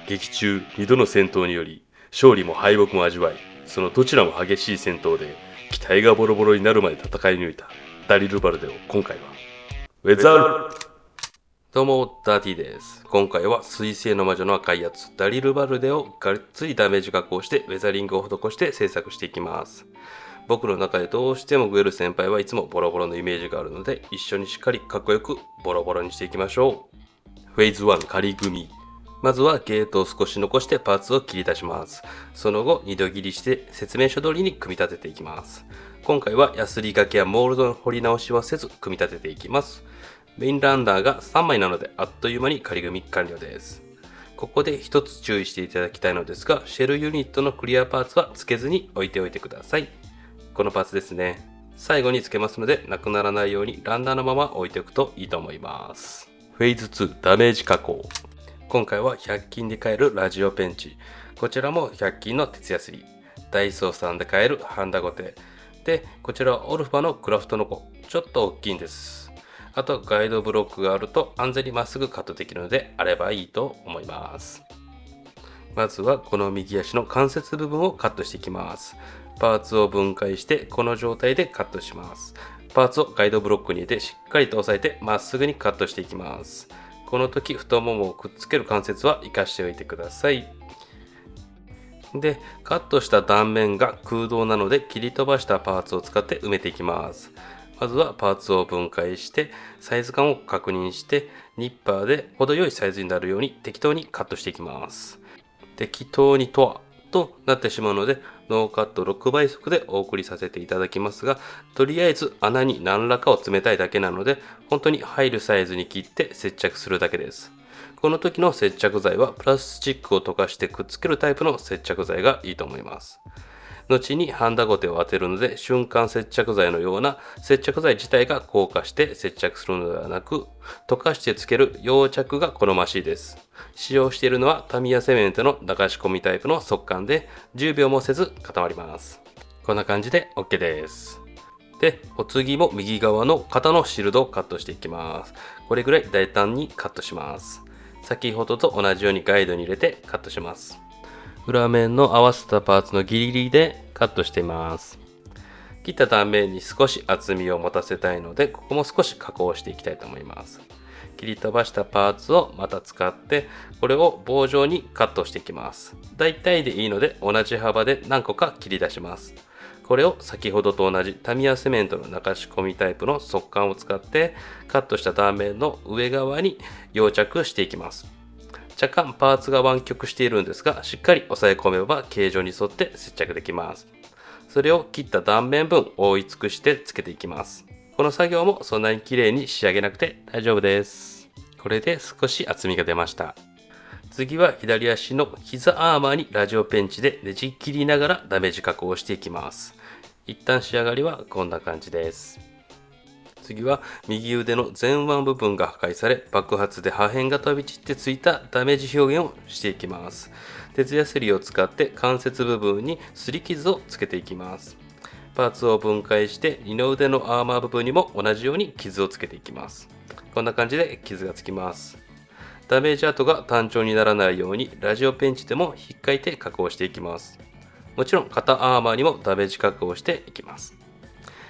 劇中2度の戦闘により勝利も敗北も味わい、そのどちらも激しい戦闘で機体がボロボロになるまで戦い抜いたダリルバルデを今回はウェザール。どうもダーティです。今回は水星の魔女の赤いやつダリルバルデをがっつりダメージ加工してウェザリングを施して制作していきます。僕の中でどうしてもグエル先輩はいつもボロボロのイメージがあるので、一緒にしっかりかっこよくボロボロにしていきましょう。フェーズ1仮組み。まずはゲートを少し残してパーツを切り出します。その後2度切りして説明書通りに組み立てていきます。今回はヤスリ掛けやモールドの彫り直しはせず組み立てていきます。メインランダーが3枚なのであっという間に仮組み完了です。ここで一つ注意していただきたいのですが、シェルユニットのクリアパーツは付けずに置いておいてください。このパーツですね。最後に付けますのでなくならないようにランダーのまま置いておくといいと思います。フェーズ2ダメージ加工。今回は100均で買えるラジオペンチ。こちらも100均の鉄ヤスリ。ダイソーさんで買えるハンダゴテ。で、こちらはオルファのクラフトの子。ちょっと大きいんです。あとガイドブロックがあると安全にまっすぐカットできるのであればいいと思います。まずはこの右足の関節部分をカットしていきます。パーツを分解してこの状態でカットします。パーツをガイドブロックに入れてしっかりと押さえてまっすぐにカットしていきます。この時太ももをくっつける関節は活かしておいてください。で、カットした断面が空洞なので切り飛ばしたパーツを使って埋めていきます。まずはパーツを分解してサイズ感を確認してニッパーで程よいサイズになるように適当にカットしていきます。適当にとはとなってしまうのでノーカット6倍速でお送りさせていただきますが、とりあえず穴に何らかを詰めたいだけなので本当に入るサイズに切って接着するだけです。この時の接着剤はプラスチックを溶かしてくっつけるタイプの接着剤がいいと思います。後にハンダゴテを当てるので瞬間接着剤のような接着剤自体が硬化して接着するのではなく、溶かしてつける溶着が好ましいです。使用しているのはタミヤセメントの流し込みタイプの速乾で10秒もせず固まります。こんな感じで OK です。で、お次も右側の肩のシールドをカットしていきます。これぐらい大胆にカットします。先ほどと同じようにガイドに入れてカットします。裏面の合わせたパーツのギリギリでカットしています。切った断面に少し厚みを持たせたいので、ここも少し加工していきたいと思います。切り飛ばしたパーツをまた使って、これを棒状にカットしていきます。大体でいいので同じ幅で何個か切り出します。これを先ほどと同じタミヤセメントの流し込みタイプの速乾を使ってカットした断面の上側に溶着していきます。若干パーツが湾曲しているんですが、しっかり押さえ込めば形状に沿って接着できます。それを切った断面分覆い尽くしてつけていきます。この作業もそんなに綺麗に仕上げなくて大丈夫です。これで少し厚みが出ました。次は左足の膝アーマーにラジオペンチでねじ切りながらダメージ加工をしていきます。一旦仕上がりはこんな感じです。次は右腕の前腕部分が破壊され爆発で破片が飛び散ってついたダメージ表現をしていきます。鉄ヤスリを使って関節部分に擦り傷をつけていきます。パーツを分解して二の腕のアーマー部分にも同じように傷をつけていきます。こんな感じで傷がつきます。ダメージ跡が単調にならないようにラジオペンチでも引っかいて加工していきます。もちろん肩アーマーにもダメージ加工していきます。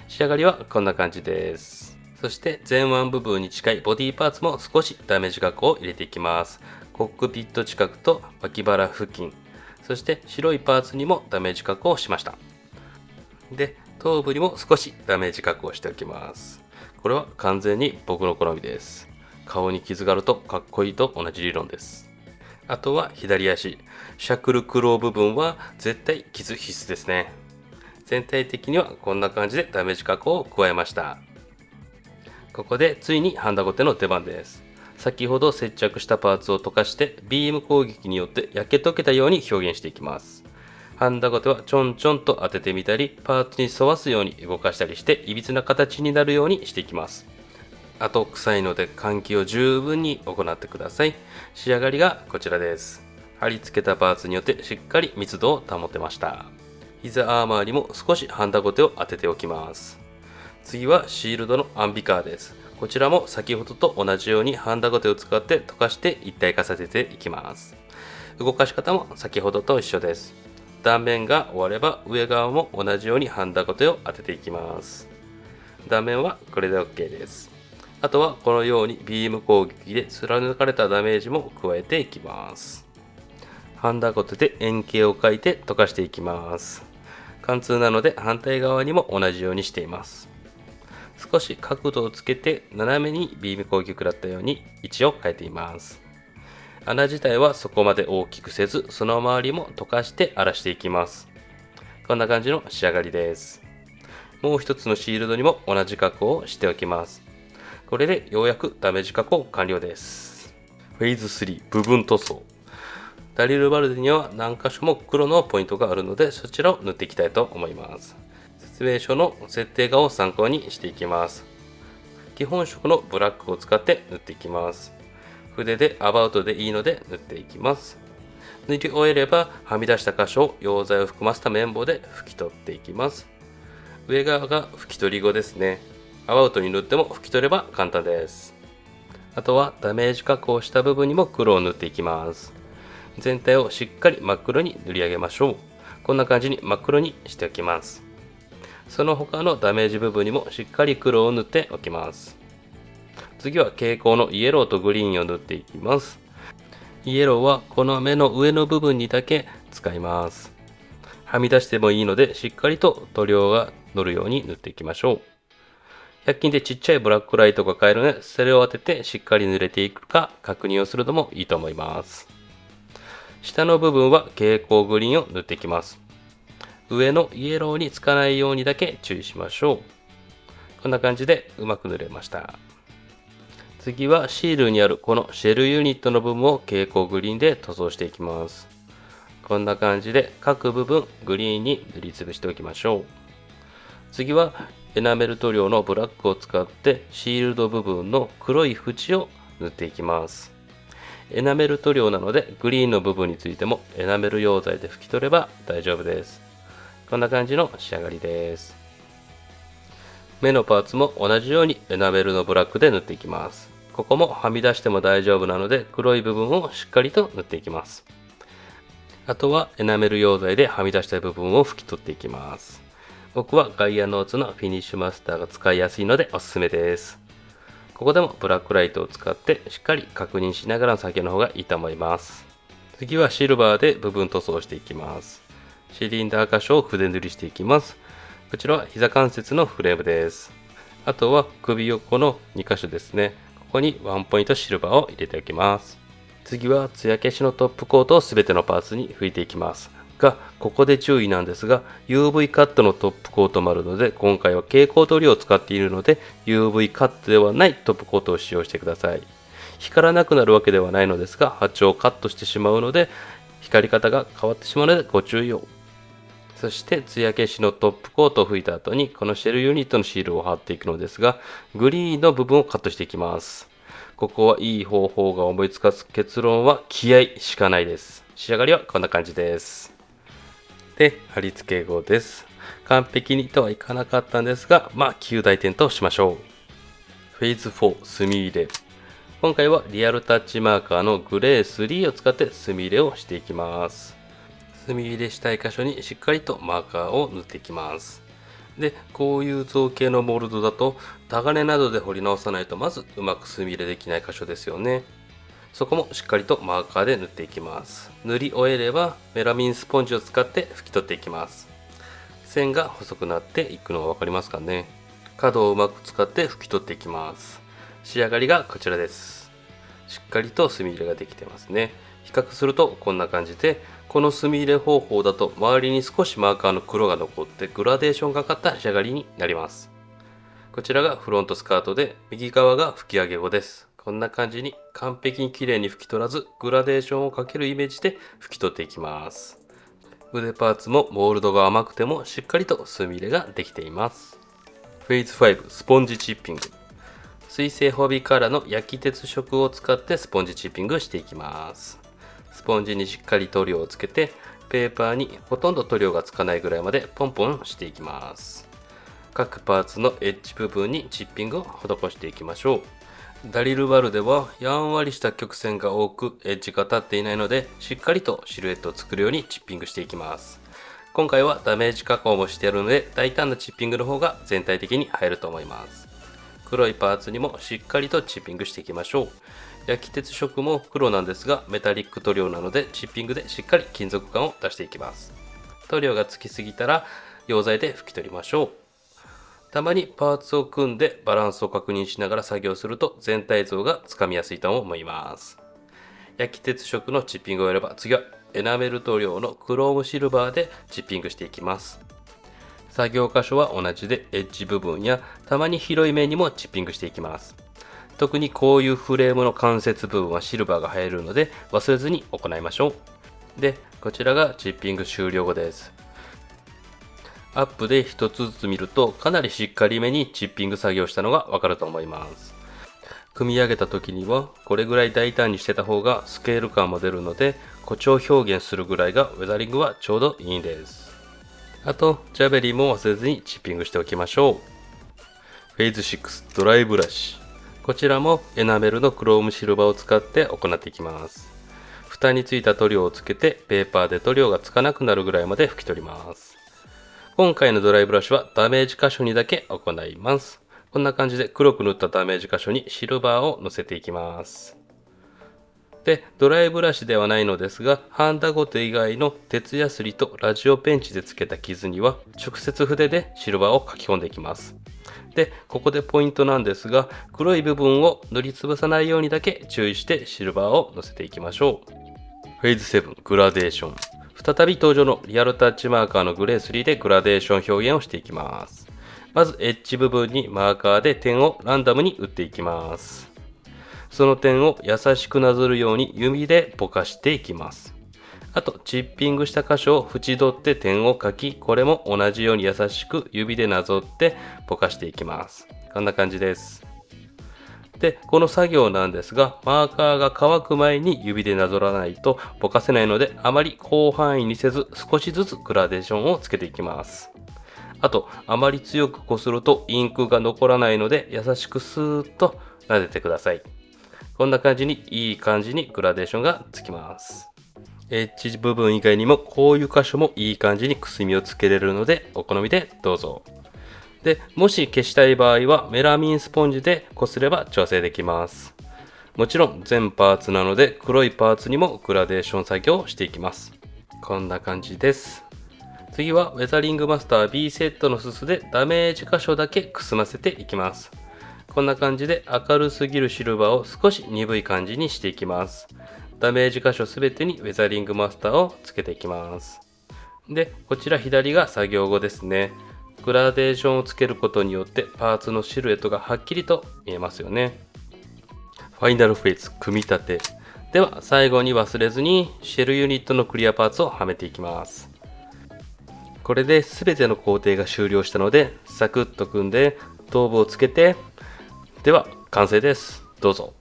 仕上がりはこんな感じです。そして前腕部分に近いボディパーツも少しダメージ加工を入れていきます。コックピット近くと脇腹付近、そして白いパーツにもダメージ加工をしました。で、頭部にも少しダメージ加工をしておきます。これは完全に僕の好みです。顔に傷があるとかっこいいと同じ理論です。あとは左足、シャクルクロー部分は絶対傷必須ですね。全体的にはこんな感じでダメージ加工を加えました。ここでついにハンダゴテの出番です。先ほど接着したパーツを溶かしてビーム攻撃によって焼け溶けたように表現していきます。ハンダゴテはちょんちょんと当ててみたりパーツに沿わすように動かしたりしていびつな形になるようにしていきます。あと臭いので換気を十分に行ってください。仕上がりがこちらです。貼り付けたパーツによってしっかり密度を保てました。膝アーマーにも少しハンダゴテを当てておきます。次はシールドのアンビカーです。こちらも先ほどと同じようにハンダゴテを使って溶かして一体化させていきます。動かし方も先ほどと一緒です。断面が終われば上側も同じようにハンダゴテを当てていきます。断面はこれで OK です。あとはこのようにビーム攻撃で貫かれたダメージも加えていきます。ハンダゴテで円形を描いて溶かしていきます。貫通なので反対側にも同じようにしています。少し角度をつけて斜めにビーム攻撃を食らったように位置を変えています。穴自体はそこまで大きくせず、その周りも溶かして荒らしていきます。こんな感じの仕上がりです。もう一つのシールドにも同じ加工をしておきます。これでようやくダメージ加工完了です。フェーズ3部分塗装。ダリルバルデには何箇所も黒のポイントがあるので、そちらを塗っていきたいと思います。説明書の設定画を参考にしていきます。基本色のブラックを使って塗っていきます。筆でアバウトでいいので塗っていきます。塗り終えればはみ出した箇所を溶剤を含ませた綿棒で拭き取っていきます。上側が拭き取り後ですね。アバウトに塗っても拭き取れば簡単です。あとはダメージ加工した部分にも黒を塗っていきます。全体をしっかり真っ黒に塗り上げましょう。こんな感じに真っ黒にしておきます。その他のダメージ部分にもしっかり黒を塗っておきます。次は蛍光のイエローとグリーンを塗っていきます。イエローはこの目の上の部分にだけ使います。はみ出してもいいのでしっかりと塗料が乗るように塗っていきましょう。100均でちっちゃいブラックライトが買えるので、それを当ててしっかり塗れていくか確認をするのもいいと思います。下の部分は蛍光グリーンを塗っていきます。上のイエローにつかないようにだけ注意しましょう。こんな感じでうまく塗れました。次はシールにあるこのシェルユニットの部分を蛍光グリーンで塗装していきます。こんな感じで各部分グリーンに塗りつぶしておきましょう。次はエナメル塗料のブラックを使ってシールド部分の黒い縁を塗っていきます。エナメル塗料なのでグリーンの部分についてもエナメル溶剤で拭き取れば大丈夫です。こんな感じの仕上がりです。目のパーツも同じようにエナメルのブラックで塗っていきます。ここもはみ出しても大丈夫なので黒い部分をしっかりと塗っていきます。あとはエナメル溶剤ではみ出した部分を拭き取っていきます。僕はガイアノーツのフィニッシュマスターが使いやすいのでおすすめです。ここでもブラックライトを使ってしっかり確認しながらの作業の方がいいと思います。次はシルバーで部分塗装していきます。シリンダー箇所を筆塗りしていきます。こちらは膝関節のフレームです。あとは首横の2箇所ですね。ここにワンポイントシルバーを入れておきます。次は艶消しのトップコートをすべてのパーツに拭いていきますが、ここで注意なんですが UV カットのトップコートもあるので、今回は蛍光塗料を使っているので UV カットではないトップコートを使用してください。光らなくなるわけではないのですが、波長をカットしてしまうので光り方が変わってしまうのでご注意を。そして艶消しのトップコートを拭いた後にこのシェルユニットのシールを貼っていくのですが、グリーンの部分をカットしていきます。ここはいい方法が思いつかず、結論は気合しかないです。仕上がりはこんな感じです。で、貼り付け後です。完璧にとはいかなかったんですが、9大点としましょう。フェーズ4墨入れ。今回はリアルタッチマーカーのグレー3を使って墨入れをしていきます。墨入れしたい箇所にしっかりとマーカーを塗っていきます。で、こういう造形のモールドだとタガネなどで彫り直さないとまずうまく墨入れできない箇所ですよね。そこもしっかりとマーカーで塗っていきます。塗り終えればメラミンスポンジを使って拭き取っていきます。線が細くなっていくのが分かりますかね。角をうまく使って拭き取っていきます。仕上がりがこちらです。しっかりと墨入れができてますね。比較するとこんな感じで、この墨入れ方法だと周りに少しマーカーの黒が残ってグラデーションがかった仕上がりになります。こちらがフロントスカートで、右側が拭き上げ後です。こんな感じに完璧に綺麗に拭き取らず、グラデーションをかけるイメージで拭き取っていきます。腕パーツもモールドが甘くてもしっかりと墨入れができています。フェーズ5スポンジチッピング。水性ホビーカラーの焼き鉄色を使ってスポンジチッピングしていきます。スポンジにしっかり塗料をつけて、ペーパーにほとんど塗料がつかないぐらいまでポンポンしていきます。各パーツのエッジ部分にチッピングを施していきましょう。ダリルバルデはやんわりした曲線が多くエッジが立っていないので、しっかりとシルエットを作るようにチッピングしていきます。今回はダメージ加工もしてあるので、大胆なチッピングの方が全体的に入ると思います。黒いパーツにもしっかりとチッピングしていきましょう。焼き鉄色も黒なんですが、メタリック塗料なのでチッピングでしっかり金属感を出していきます。塗料がつきすぎたら溶剤で拭き取りましょう。たまにパーツを組んでバランスを確認しながら作業すると全体像がつかみやすいと思います。焼き鉄色のチッピングをやれば、次はエナメル塗料のクロームシルバーでチッピングしていきます。作業箇所は同じでエッジ部分やたまに広い面にもチッピングしていきます。特にこういうフレームの関節部分はシルバーが入るので忘れずに行いましょう。で、こちらがチッピング終了後です。アップで一つずつ見るとかなりしっかりめにチッピング作業したのがわかると思います。組み上げた時にはこれぐらい大胆にしてた方がスケール感も出るので、誇張表現するぐらいがウェザリングはちょうどいいんです。あとジャベリーも忘れずにチッピングしておきましょう。フェイズ6ドライブラシ、こちらもエナメルのクロームシルバーを使って行っていきます。蓋についた塗料をつけてペーパーで塗料がつかなくなるぐらいまで拭き取ります。今回のドライブラシはダメージ箇所にだけ行います。こんな感じで黒く塗ったダメージ箇所にシルバーを乗せていきます。で、ドライブラシではないのですが、ハンダゴテ以外の鉄ヤスリとラジオペンチでつけた傷には直接筆でシルバーを書き込んでいきます。で、ここでポイントなんですが、黒い部分を塗りつぶさないようにだけ注意してシルバーを乗せていきましょう。フェイズ7グラデーション、再び登場のリアルタッチマーカーのグレー3でグラデーション表現をしていきます。まずエッジ部分にマーカーで点をランダムに打っていきます。その点を優しくなぞるように指でぼかしていきます。あとチッピングした箇所を縁取って点を書き、これも同じように優しく指でなぞってぼかしていきます。こんな感じです。で、この作業なんですが、マーカーが乾く前に指でなぞらないとぼかせないので、あまり広範囲にせず少しずつグラデーションをつけていきます。あと、あまり強くこするとインクが残らないので、優しくスーッと撫でてください。こんな感じにいい感じにグラデーションがつきます。エッジ部分以外にもこういう箇所もいい感じにくすみをつけれるので、お好みでどうぞ。で、もし消したい場合はメラミンスポンジでこすれば調整できます。もちろん全パーツなので黒いパーツにもグラデーション作業をしていきます。こんな感じです。次はウェザリングマスター B セットのすすでダメージ箇所だけくすませていきます。こんな感じで明るすぎるシルバーを少し鈍い感じにしていきます。ダメージ箇所すべてにウェザリングマスターをつけていきます。で、こちら左が作業後ですね。グラデーションをつけることによってパーツのシルエットがはっきりと見えますよね。ファイナルフェイズ組み立て。では最後に忘れずにシェルユニットのクリアパーツをはめていきます。これで全ての工程が終了したので、サクッと組んで頭部をつけて、では完成です。どうぞ。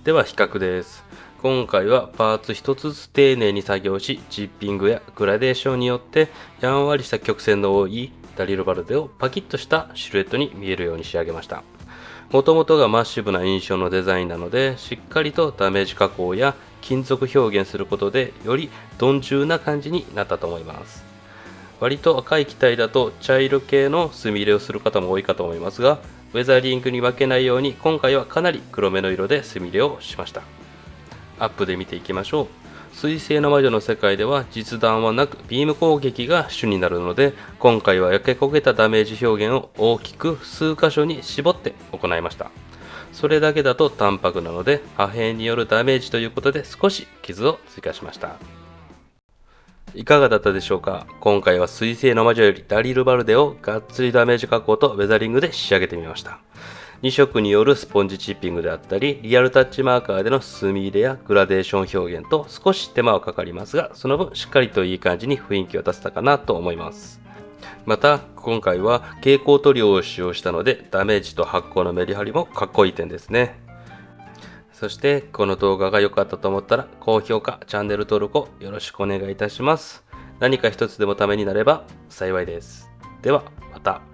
では比較です。今回はパーツ一つずつ丁寧に作業し、チッピングやグラデーションによってやんわりした曲線の多いダリルバルデをパキッとしたシルエットに見えるように仕上げました。もともとがマッシブな印象のデザインなので、しっかりとダメージ加工や金属表現することでより鈍重な感じになったと思います。割と赤い機体だと茶色系の墨入れをする方も多いかと思いますが、ウェザリングに負けないように今回はかなり黒めの色で墨入れをしました。アップで見ていきましょう。水星の魔女の世界では実弾はなくビーム攻撃が主になるので、今回は焼け焦げたダメージ表現を大きく数箇所に絞って行いました。それだけだと淡白なので破片によるダメージということで少し傷を追加しました。いかがだったでしょうか。今回は水星の魔女よりダリルバルデをがっつりダメージ加工とウェザリングで仕上げてみました。2色によるスポンジチッピングであったり、リアルタッチマーカーでの墨入れやグラデーション表現と少し手間はかかりますが、その分しっかりといい感じに雰囲気を出せたかなと思います。また今回は蛍光塗料を使用したので、ダメージと発光のメリハリもかっこいい点ですね。そしてこの動画が良かったと思ったら高評価、チャンネル登録をよろしくお願いいたします。何か一つでもためになれば幸いです。ではまた。